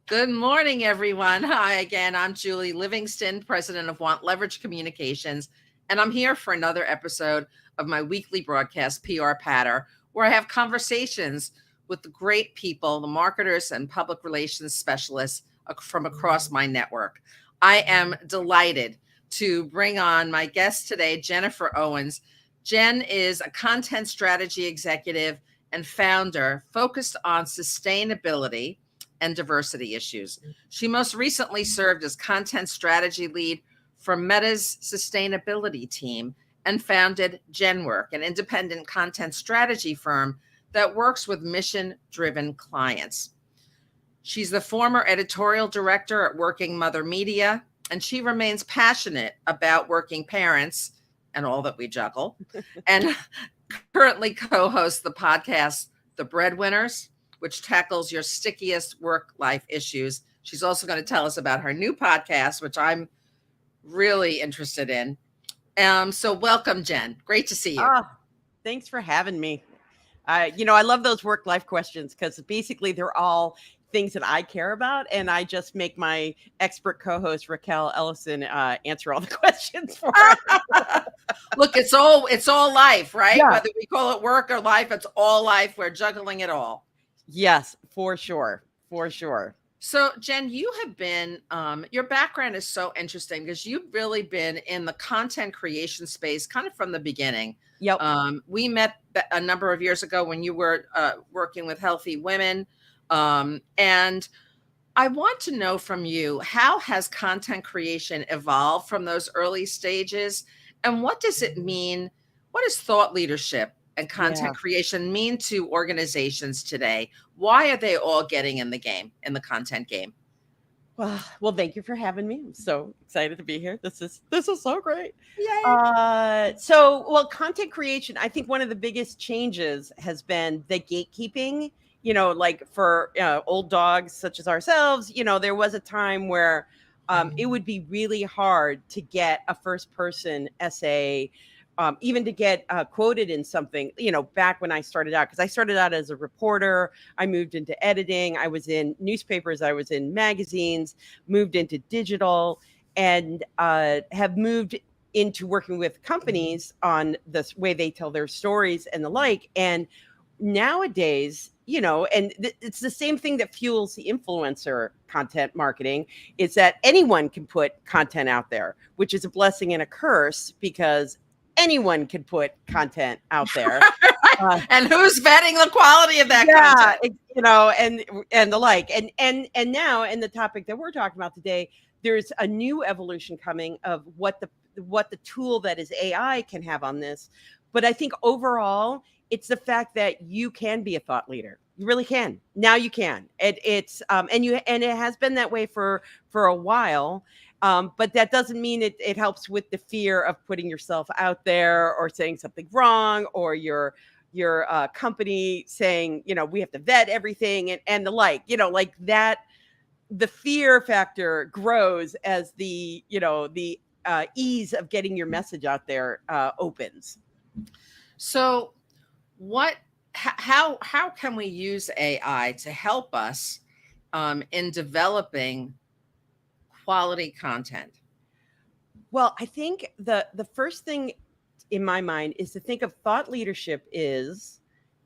Good morning, everyone. Hi again. I'm Julie Livingston, president of Want Leverage Communications, and I'm here for another episode of my weekly broadcast, PR Patter, where I have conversations with the great people, the marketers and public relations specialists from across my network. I am delighted to bring on my guest today, Jennifer Owens. Jen is a content strategy executive and founder focused on sustainability and diversity issues. She most recently served as content strategy lead for Meta's sustainability team and founded GenWork, an independent content strategy firm that works with mission-driven clients. She's the former editorial director at Working Mother Media, and she remains passionate about working parents and all that we juggle, and currently co-hosts the podcast, The Breadwinners, which tackles your stickiest work-life issues. She's also going to tell us about her new podcast, which I'm really interested in. So welcome, Jen. Great to see you. Thanks for having me. I love those work-life questions because basically they're all things that I care about, and I just make my expert co-host Raquel Ellison answer all the questions for us. Look, it's all life, right? Yeah. Whether we call it work or life, it's all life. We're juggling it all. Yes, for sure. For sure. So, Jen, you have been, your background is so interesting because you've really been in the content creation space kind of from the beginning. Yep. We met a number of years ago when you were working with Healthy Women. And I want to know from you, how has content creation evolved from those early stages? And what does it mean? What does thought leadership and content creation mean to organizations today? Why are they all getting in the game, in the content game? Well, thank you for having me. I'm so excited to be here. This is so great. Yay. Content creation, I think one of the biggest changes has been the gatekeeping. Like for old dogs such as ourselves, there was a time where it would be really hard to get a first person essay, even to get quoted in something, back when I started out, because I started out as a reporter. I moved into editing. I was in newspapers. I was in magazines, moved into digital, and have moved into working with companies on the way they tell their stories and the like. And nowadays, it's the same thing that fuels the influencer content marketing, is that anyone can put content out there, which is a blessing and a curse because anyone can put content out there. And who's vetting the quality of that content? And the like. And now, in the topic that we're talking about today, there's a new evolution coming of what the tool that is AI can have on this. But I think overall, it's the fact that you can be a thought leader. You really can. Now you can. And it has been that way for a while. But that doesn't mean it helps with the fear of putting yourself out there or saying something wrong, or your company saying, we have to vet everything and the like, like that. The fear factor grows as the ease of getting your message out there opens. So how can we use AI to help us in developing quality content? Well, I think the first thing in my mind is to think of thought leadership is,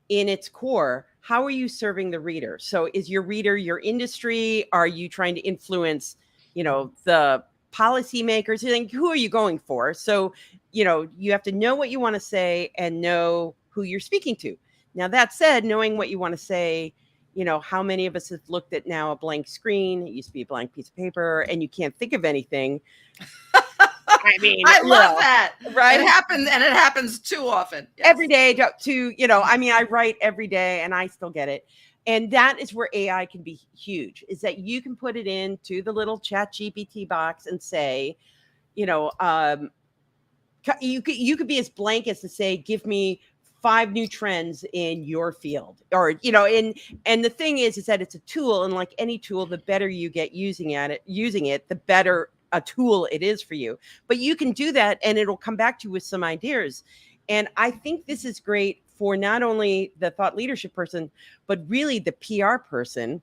in its core, how are you serving the reader? So is your reader your industry? Are you trying to influence, the policymakers? Who are you going for? So, you have to know what you want to say and know who you're speaking to. Now, that said, knowing what you want to say, how many of us have looked at now a blank screen? It used to be a blank piece of paper and you can't think of anything. I love that. Right. It happens too often. Yes. Every day I write every day and I still get it. And that is where AI can be huge, is that you can put it into the little chat GPT box and say, you could be as blank as to say, give me 5 new trends in your field, or, and the thing is that it's a tool, and like any tool, the better you get using it, the better a tool it is for you. But you can do that and it'll come back to you with some ideas. And I think this is great for not only the thought leadership person, but really the PR person,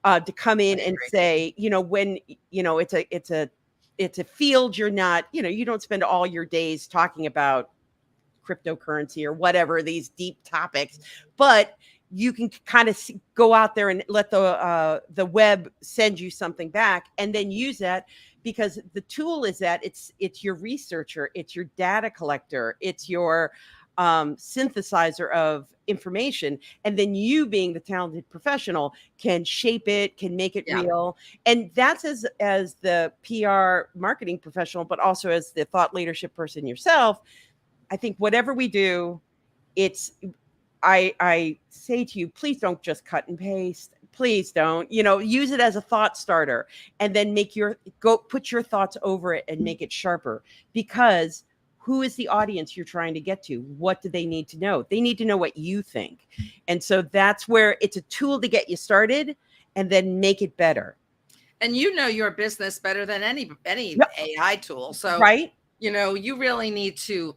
to come in I and agree. say, when, it's a field you're not, you don't spend all your days talking about cryptocurrency or whatever, these deep topics, but you can kind of go out there and let the web send you something back, and then use that, because the tool is that it's your researcher, it's your data collector, it's your synthesizer of information, and then you, being the talented professional, can shape it, can make it Yeah. real. And that's as the PR marketing professional, but also as the thought leadership person yourself. I think whatever we do, it's I say to you, please don't just cut and paste. Please don't, use it as a thought starter, and then put your thoughts over it and make it sharper. Because who is the audience you're trying to get to? What do they need to know? They need to know what you think. And so that's where it's a tool to get you started, and then make it better. And your business better than any Yep. AI tool. So, Right? you really need to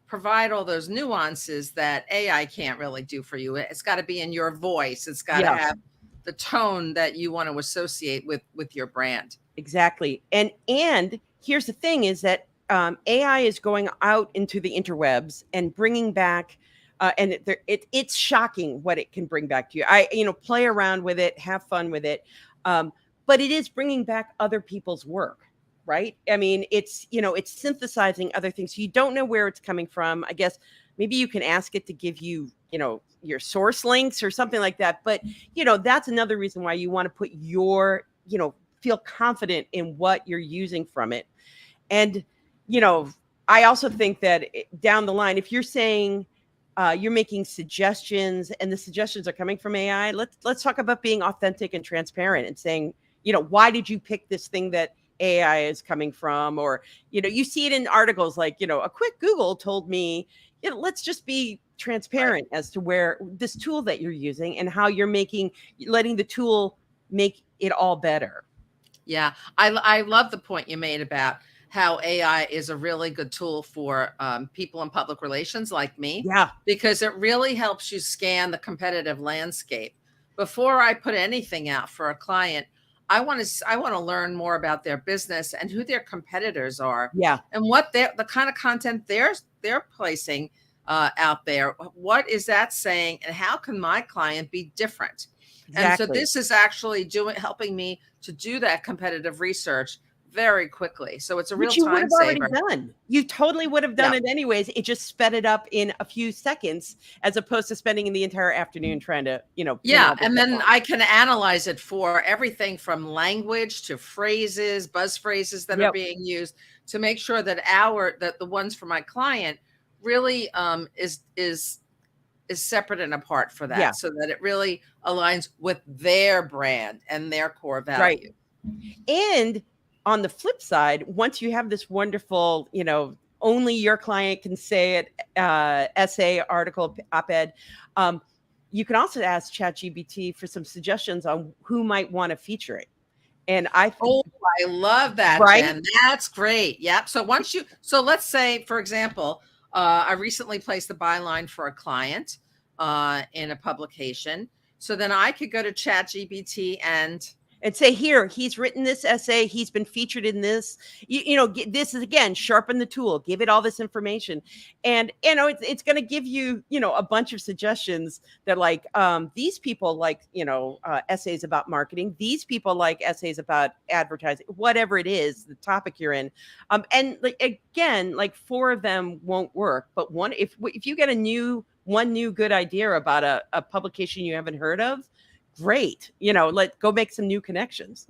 provide all those nuances that AI can't really do for you. It's got to be in your voice. It's got to Yeah. have the tone that you want to associate with your brand. Exactly. And here's the thing is that AI is going out into the interwebs and bringing back, and it's shocking what it can bring back to you. Play around with it, have fun with it. But it is bringing back other people's work, right? I mean, it's synthesizing other things. You don't know where it's coming from. I guess maybe you can ask it to give you, your source links or something like that. But, that's another reason why you want to put your, feel confident in what you're using from it. And, I also think that down the line, if you're saying you're making suggestions and the suggestions are coming from AI, let's talk about being authentic and transparent and saying, why did you pick this thing that AI is coming from? Or, you see it in articles like, a quick Google told me, let's just be transparent as to where this tool that you're using and how you're letting the tool make it all better. Yeah, I love the point you made about how AI is a really good tool for people in public relations like me, Yeah. because it really helps you scan the competitive landscape. Before I put anything out for a client, I want to learn more about their business and who their competitors are, Yeah. and what the kind of content they're placing out there. What is that saying, and how can my client be different? And so Exactly. this is actually helping me to do that competitive research very quickly. So it's a real Which you would time have already saver. done. You totally would have done Yeah. it anyways. It just sped it up in a few seconds, as opposed to spending the entire afternoon trying to, pin Yeah. all this And up then on. I can analyze it for everything from language to phrases, buzz phrases that are Yep. being used, to make sure that that the ones for my client really is separate and apart for Yeah. that, so that it really aligns with their brand and their core Right. value. And on the flip side, once you have this wonderful, only your client can say it, essay, article, op-ed, you can also ask ChatGPT for some suggestions on who might want to feature it. And Oh, I love that, right? Jen. That's great. Yep. So let's say, for example, I recently placed the byline for a client in a publication. So then I could go to ChatGPT And say, here, he's written this essay, he's been featured in this, this is, again, sharpen the tool, give it all this information. And it's going to give you, a bunch of suggestions that, like, these people like, essays about marketing, these people like essays about advertising, whatever it is, the topic you're in. And, like, again, like, 4 of them won't work, but if you get one new good idea about a publication you haven't heard of, great. Let go make some new connections.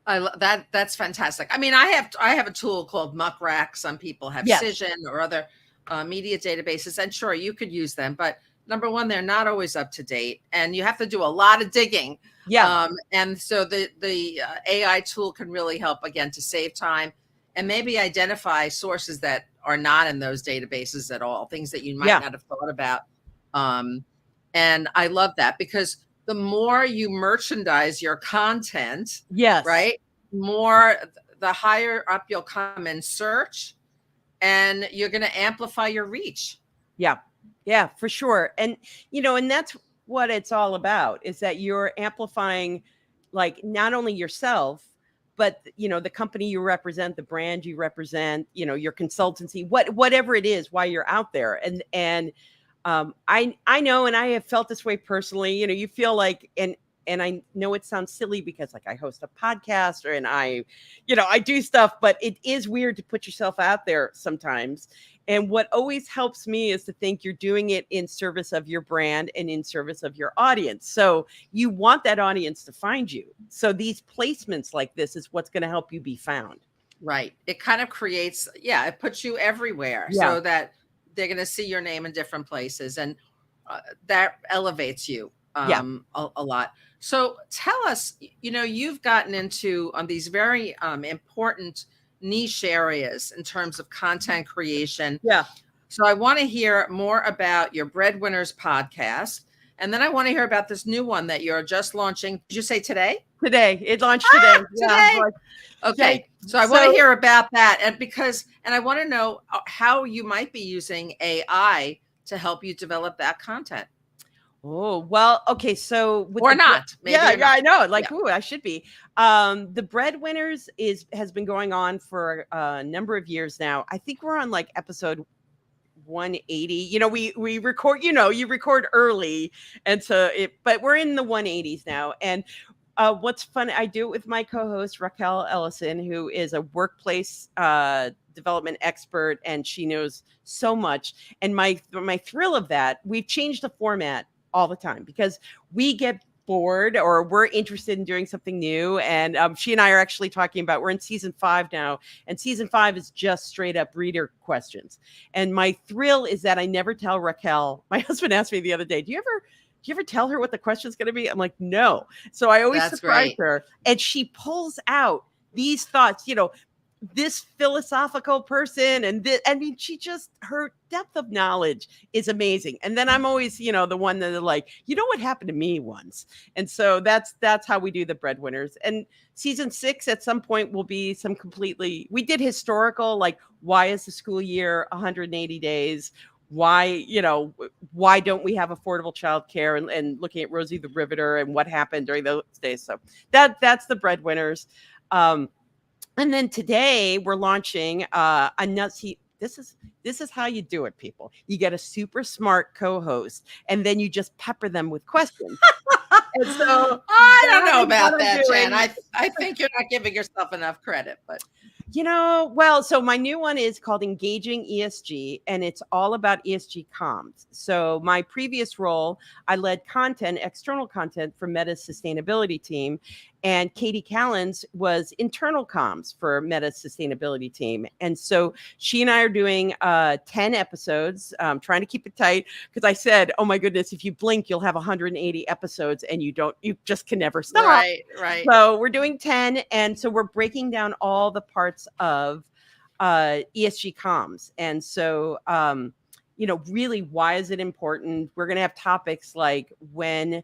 that's fantastic. I mean, I have a tool called Muckrack. Some people have Yes. Cision or other media databases, and sure, you could use them, but number one, they're not always up to date, and you have to do a lot of digging. Yeah. And so the AI tool can really help, again, to save time and maybe identify sources that are not in those databases at all, things that you might Yeah. not have thought about. Um, and I love that, because the more you merchandise your content, Yes. right, the higher up you'll come in search, and you're going to amplify your reach. Yeah. Yeah, for sure. And and that's what it's all about, is that you're amplifying like not only yourself, but the company you represent, the brand you represent, your consultancy, whatever it is, while you're out there. And I know, and I have felt this way personally. You feel like, and I know it sounds silly because like I host a podcast and I do stuff, but it is weird to put yourself out there sometimes. And what always helps me is to think you're doing it in service of your brand and in service of your audience. So you want that audience to find you. So these placements like this is what's going to help you be found. Right. It kind of creates, it puts you everywhere so that they're going to see your name in different places. And that elevates you a lot. So tell us, you've gotten into these very important niche areas in terms of content creation. Yeah. So I want to hear more about your Breadwinners podcast. And then I want to hear about this new one that you're just launching. Did you say today? Today. It launched today. Today. Okay. So I want to hear about that. And I want to know how you might be using AI to help you develop that content. Oh, well, okay. So or not. Maybe I know. Like, ooh, I should be. The Breadwinners has been going on for a number of years now. I think we're on like episode 180. We record, you record early. And so but we're in the 180s now. And what's fun, I do it with my co-host, Raquel Ellison, who is a workplace development expert, and she knows so much. And my thrill of that, we've changed the format all the time because we get bored or we're interested in doing something new. And she and I are actually talking about, we're in season 5 now, and season 5 is just straight up reader questions. And my thrill is that I never tell Raquel. My husband asked me the other day, do you ever tell her what the question is going to be? I'm like, no. So I always surprise her, and she pulls out these thoughts, this philosophical person, and her depth of knowledge is amazing. And then I'm always, the one that are like, what happened to me once. And so that's how we do the Breadwinners. And season 6 at some point will be we did historical, like, why is the school year 180 days? Why don't we have affordable childcare, and looking at Rosie the Riveter and what happened during those days. So that's the Breadwinners. And then today we're launching this is how you do it, people. You get a super smart co-host, and then you just pepper them with questions. And so I don't know about that, Jen. I think you're not giving yourself enough credit, but so my new one is called Engaging ESG, and it's all about ESG comms. So my previous role, I led external content for Meta's sustainability team, and Katie Callens was internal comms for Meta's sustainability team. And so she and I are doing 10 episodes, trying to keep it tight, because I said, oh my goodness, if you blink, you'll have 180 episodes, and you just can never stop. Right. So we're doing 10. And so we're breaking down all the parts of ESG comms. And so, really, why is it important? We're going to have topics like when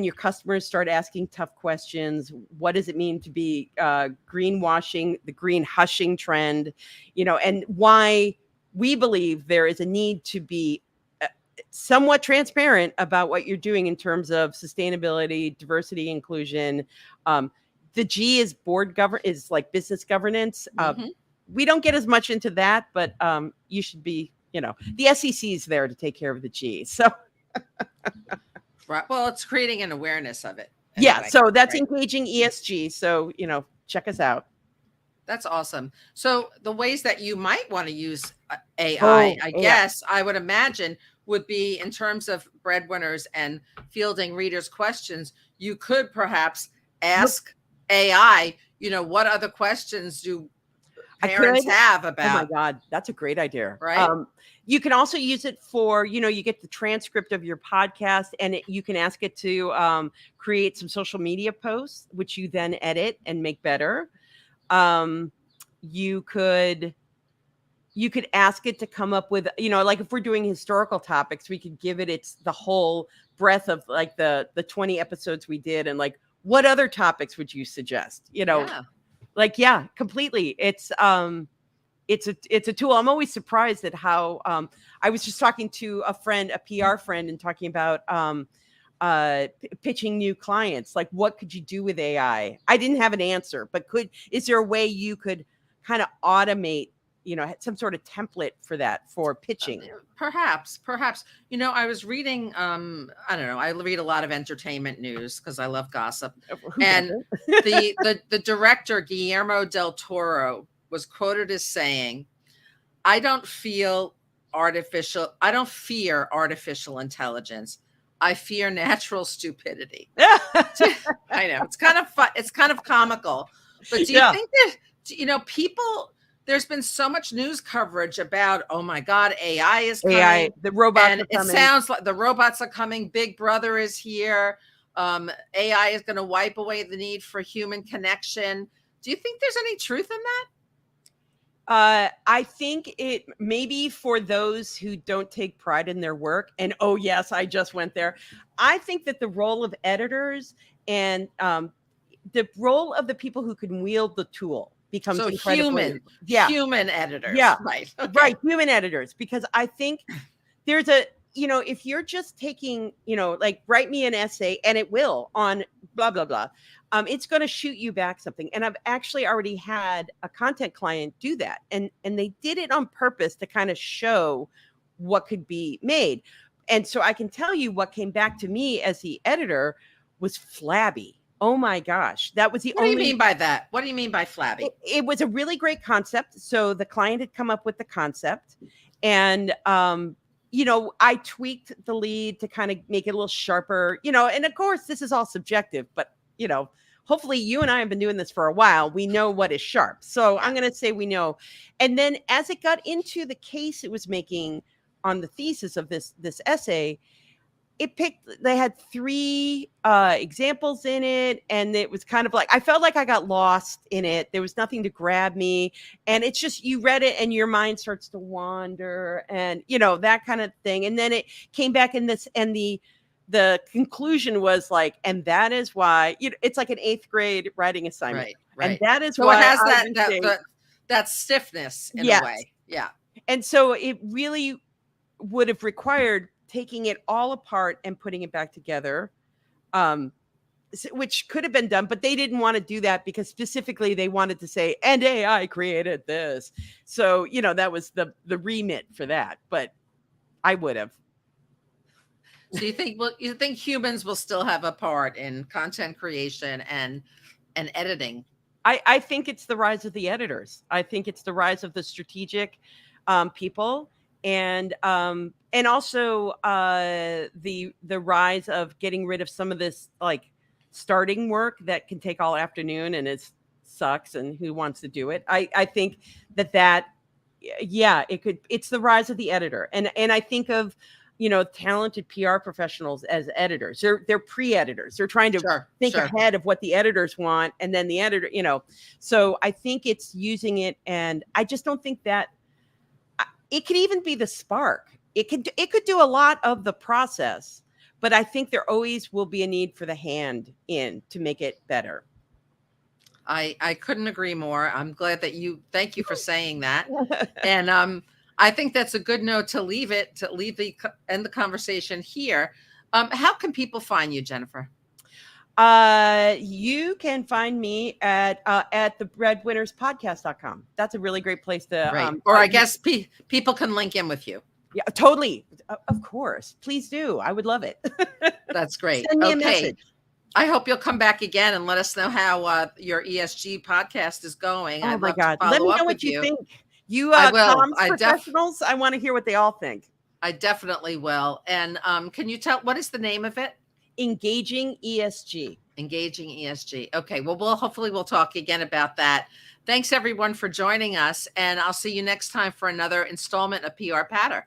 your customers start asking tough questions, what does it mean to be greenwashing, the green hushing trend, and why we believe there is a need to be somewhat transparent about what you're doing in terms of sustainability, diversity, inclusion. The G is is like business governance. We don't get as much into that, but you should be, the SEC is there to take care of the G. So. Right. Well, it's creating an awareness of it. Anyway, yeah. So that's Engaging ESG. So, check us out. That's awesome. So the ways that you might want to use AI, guess, I would imagine, would be in terms of Breadwinners and fielding readers' questions. You could perhaps ask AI, what other questions do parents have about? Oh my God, that's a great idea. Right. You can also use it for, you get the transcript of your podcast, and you can ask it to create some social media posts, which you then edit and make better. You could ask it to come up with, like if we're doing historical topics, we could give it the whole breadth of like the 20 episodes we did, and like, what other topics would you suggest? Completely. It's a tool. I'm always surprised at how I was just talking to a PR friend, and talking about pitching new clients. Like, what could you do with AI? I didn't have an answer, but is there a way you could kind of automate, some sort of template for that, for pitching? Perhaps. I was reading, I don't know, I read a lot of entertainment news because I love gossip. Who And doesn't? the director Guillermo del Toro was quoted as saying, I don't fear artificial intelligence. I fear natural stupidity. I know, it's kind of fun, it's kind of comical. But do you think that, people, there's been so much news coverage about, oh my God, AI is coming. AI, the robots and are coming. It sounds like the robots are coming. Big Brother is here. AI is going to wipe away the need for human connection. Do you think there's any truth in that? I think it maybe for those who don't take pride in their work, and oh yes, I just went there. I think that the role of editors and the role of the people who can wield the tool becomes incredibly human editors. Right. Okay. Right. Human editors, because I think there's if you're just taking, like, write me an essay and it will on blah, blah, blah. It's going to shoot you back something. And I've actually already had a content client do that. And they did it on purpose to kind of show what could be made. And so I can tell you what came back to me as the editor was flabby. Oh my gosh. That was the only. What do you mean by that? What do you mean by flabby? It was a really great concept. So the client had come up with the concept, and I tweaked the lead to kind of make it a little sharper, and of course this is all subjective, but hopefully you and I have been doing this for a while. We know what is sharp. So I'm going to say we know. And then as it got into the case it was making on the thesis of this essay, they had 3 examples in it. And it was kind of like, I felt like I got lost in it. There was nothing to grab me. And it's just, you read it and your mind starts to wander and, that kind of thing. And then it came back in this, and the conclusion was like, and that is why, it's like an 8th grade writing assignment. Right. And that is so why it has that stiffness in a way. Yeah. And so it really would have required taking it all apart and putting it back together, which could have been done, but they didn't want to do that because specifically they wanted to say, and AI created this. So, that was the remit for that, but I would have. So you think humans will still have a part in content creation and editing? I think it's the rise of the editors. I think it's the rise of the strategic people, and also the rise of getting rid of some of this like starting work that can take all afternoon and it sucks, and who wants to do it? I think that it's the rise of the editor, and I think of talented PR professionals as editors. They're pre-editors. They're trying to think ahead of what the editors want, and then the editor, So I think it's using it, and I just don't think that it could even be the spark. It could do a lot of the process, but I think there always will be a need for the hand in to make it better. I couldn't agree more. I'm glad that thank you for saying that. And I think that's a good note to end the conversation here. How can people find you, Jennifer? You can find me at thebreadwinnerspodcast.com. That's a really great place to, or I guess people can link in with you. Yeah, totally. Of course. Please do. I would love it. That's great. Send me a message. I hope you'll come back again and let us know how your ESG podcast is going. Oh my God. Let me know what you think. You comms professionals, I want to hear what they all think. I definitely will. And can you tell, what is the name of it? Engaging ESG. Engaging ESG. Okay. Well, hopefully we'll talk again about that. Thanks everyone for joining us. And I'll see you next time for another installment of PR Patter.